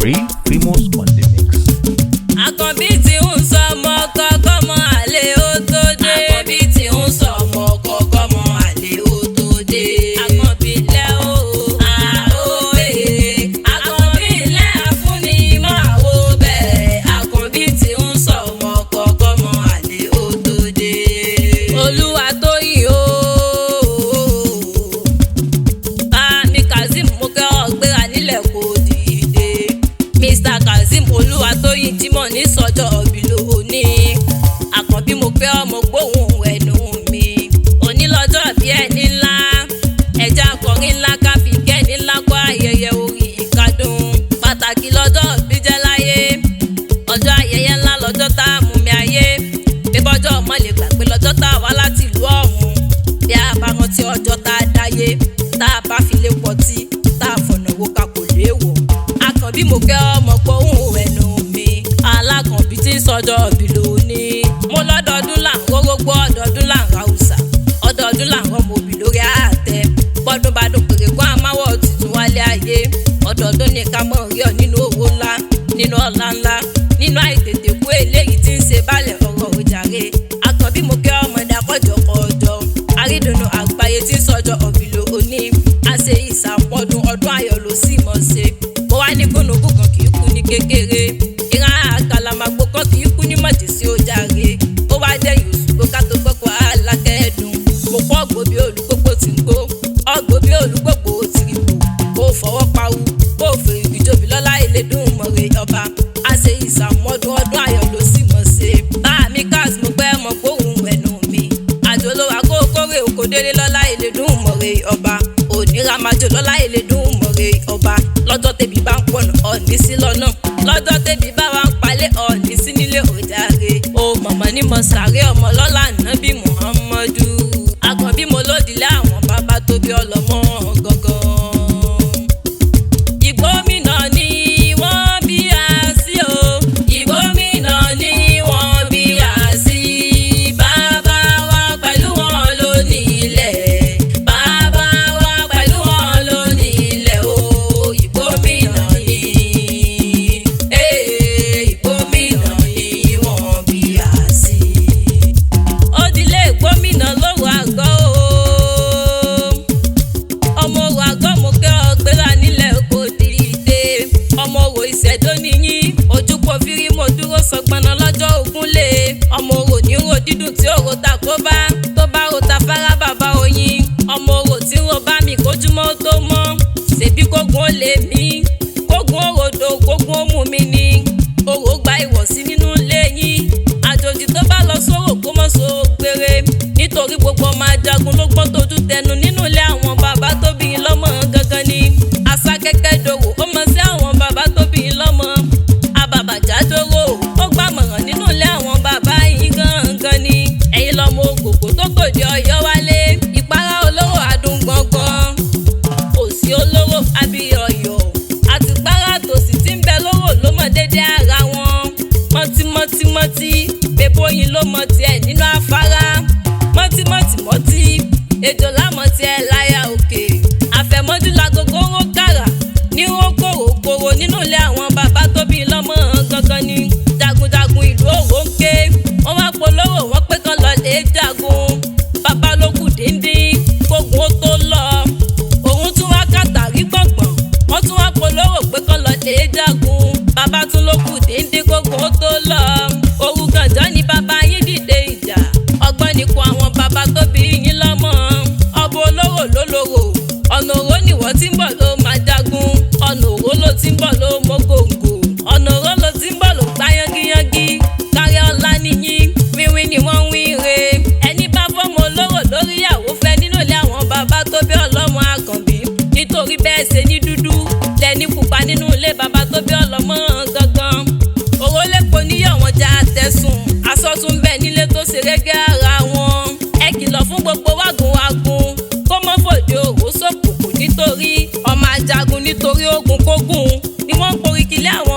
Real famous on the mix. Àkànbí tí ń sọ ọmọ kọ́kọ́ mọ́ àlè ó tó dé. Àkànbí tí ń sọ ọmọ kọ́kọ́ mọ́ àlè ó tó dé. Àkànbí lẹ́ o àóyè. Àkànbí lẹ́ àfúnni máa wo bẹ́ẹ̀. Àkànbí tí ń sọ ọmọ kọ́kọ́ mọ́ àlè ó tó dé. Olúwa tó yìn o. Mi Kazeem mo kẹ́ ọ gbéra nílẹ̀ kò dìde. Mr. Kazeem Olúwatóyìn Jímọ̀ ní sọ́jọ́ ọ̀bí lóní. Àkànbí mo pé ọmọ gbóhùn ẹnu mi. Òní lọ́jọ́ bí ẹni ńlá. Ẹja akọrin ńlá ká fi kẹ́ni ńlá kó ayẹyẹ orí ìkádùn. Pàtàkì lọ́jọ́ bí jẹ́ láyé. Ọjọ́ ayẹyẹ ńlá lọ́jọ́ tá a mú mi ayé. Bíbọ́jọ́ ọmọ lè gbàgbé lọ́jọ́ tá a wá láti ìlú ọ̀hún. Bí a bá rántí ọjọ́ tá a dáyé. Tá a bá fi lè pọ̀ tí. Tá a fọ̀nà wo ká kò léèwọ̀. Àkànbí mo kẹ́ ọmọ gbóhùn ẹnu mi. Alákànbí tí ń sọjọ́ ọ̀bí lónìí. Mo lọ́dọọdún là ń rórógbó, ọdọọdún là ń ra òòsà. Ọdọọdún là ń rọmọ òbí lórí àtẹ. Bọ́dún bá dún pèrè kó àmáwọ̀ tuntun wálé ayé. Ọdọọdún ní ká mọ̀ rí ọ nínú owó ńlá, nínú ọlá ńlá, nínú àìtètè kú eléyìí tí ń ṣe bálẹ̀ ọ̀rọ̀ òjàre. Àkànbí mo kẹ́ ọmọdé akọ́jọkọ̀ọ́jọ. Àrídùnnú àgbáyé tí ń sọjọ́ ọ̀bí lónìí. A ṣe ìsàpọ̀dún ọdún ayọ̀ ló sì mọ̀ ṣe. Mo wá ní gbónúkú kan kì í kú ní kékeré. Ìran àkàlàmàgbò kan kì í kú ní mọ̀jẹ̀sí ojàre. Ó wá dẹ̀yìn òṣùgbó ká tó gbọ́kọ̀ alákẹ́ẹ̀dùn. Mo kọ́ ọ̀gbọ́ bí olùgbògbò ti ń gbó. Ọ̀gbọ́ bí olùgbògbò ti ń bò. Bó fọwọ́ pawú, bó fèrè ìjòbí lọ́lá ìlédùn mọ̀rẹ́ ọba. A ṣe ìsàmọ́dún ọdún ayọ̀ ló sì mọ̀ ṣe. Bá mi káàsì mo pẹ́ mọ gbóhùn ẹnu mi. Àjò ló wà kó kórè òkò délé lọ́lá ìlédùn mọ̀rẹ́ ọba. Òníra máa jò lọ́lá ìlédùn mọ̀rẹ́ ọba. Lọ́jọ́ tẹ̀bí bá ń pọ̀nà ọ̀ní sí lọ́nà. Lọ́jọ́ tẹ̀bí bá wa ń palẹ̀ ọ̀ní sí nílé òjàre. O mọ̀mọ́ ní mo sàré ọmọ lọ́lá Ànábì Muhammadu. Àkànbí mo lódìlé àwọn bàbá tó bí ọlọ́mọ gangan. Igbomina ni wọ́n bí a sí o. Igbomina ni wọ́n bí a sí. Bàbá wa pẹ̀lú wọn ló ní ilẹ̀. Bàbá wa pẹ̀lú wọn ló ní ilẹ̀ o. Igbomina ni. Igbomina ni wọ́n bí a sí. Òdìlé Igbomina lóru àgọ́ o. Ọmọ òru àgọ́ mo kẹ́ ọ gbéra nílẹ̀ kò dìde. Ọmọ òru ìṣẹ̀dó nìyín. Ojúpọ̀ fírí mo dúró sọgbọ́nà lọ́jọ́ ògúnlé. Ọmọ òru ní ro dídùn tí òro ta kó bá. Tó bá ro ta fárá bàbá oyin. Ọmọ òru tí ro bá mi kójúmọ́ tó mọ́. Ṣèbí kógun ó lè mí. Kógun ó rodò, kógun ó mú mi ni. Òrò gba ìwọ̀sí nínú ilé yín. Àjòjì tó bá lọ sórò kó mọ́ sórò gbére. Nítorí gbogbo ọmọ ajagun ló gbọ́n tójú tẹnu nínú ilé àwọn bàbá tó bí yín lọ́mọ gangan ni. Àṣà kẹ́kẹ́ dòwò ó mọ sí àwọn bàbá tó bí yín lọ́mọ. Àbàbàjá dòwò ó gbàmọ̀ràn nínú ilé àwọn bàbá yín gangan ni. Ẹ̀yin lọ́mọ ògògò tó gòdì Ọ̀yọ́ wálé. Ìpárá olówó adùn gbọ̀ngàn. Òsì olówó àbí Ọ̀yọ́. Àtìpárá tòsí tí ń bẹ lówó ló mọ dédé ara wọn. Mọ́tímọ́tímọ́tí bèbó yín ló mọ tiẹ̀ nínú afárá. Mọ́tímọ́tímọ́tí ejò lámọ̀ tiẹ̀ láyà òkè. Àfẹ̀mọ́jú lagogo ń kàrà ní ó kòròkòrò nínú ilé àwọn bàbá tó bí lọ́mọ gangan ni. Jagunjagun ìlú Òwò ń ké. Wọ́n wá polówó wọ́n pé kán lọ lè jagun. Bàbá ló kù díndín kógun ó tó lọ. Òun tún wá kàtàrí gbọ̀ngbọ̀n. Wọ́n tún wá polówó pé kán lọ lè jagun. Bàbá tún ló kù díndín kógun ó tó lọ. Òru gànjọ́ ni bàbá yín dìde ìjà. Ọgbọ́n ni kó àwọn bàbá tó bí yín lọ́mọ. Ọba olówó ló lówó. Ọ̀nà òró ni wọ́n ti ń bọ̀ ló máa jagun. Ọ̀nà òró ló ti ń bọ̀ ló mọ gòǹgò. Ọ̀nà òró ló ti ń bọ̀ ló gbá yángíyángí. Kárí ọlá níyín, wíwí ni wọ́n ń wí re. Ẹni bá fọ́mọ olówó lórí ìyàwó fẹ́ nínú ilé àwọn bàbá tó bí ọlọ́mọ Àkànbí. Nítorí bẹ́ẹ̀ ṣe ní dúdú. Lẹ́ni pupa nínú ilé bàbá tó bí ọlọ́mọ gangan. Òró lépo níyọ̀ wọn já tẹ̀sùn. Aṣọ tún bẹ nílé tó ṣe rẹ́gẹ́ ara wọn. Ẹ kìlọ̀ fún gbogbo wágunwágun. Kó mọ́ fòde òró sókùnkùn nítorí ọmọ ajagun nítorí ogun kógun. Ni wọ́n ń porí kílé àwọn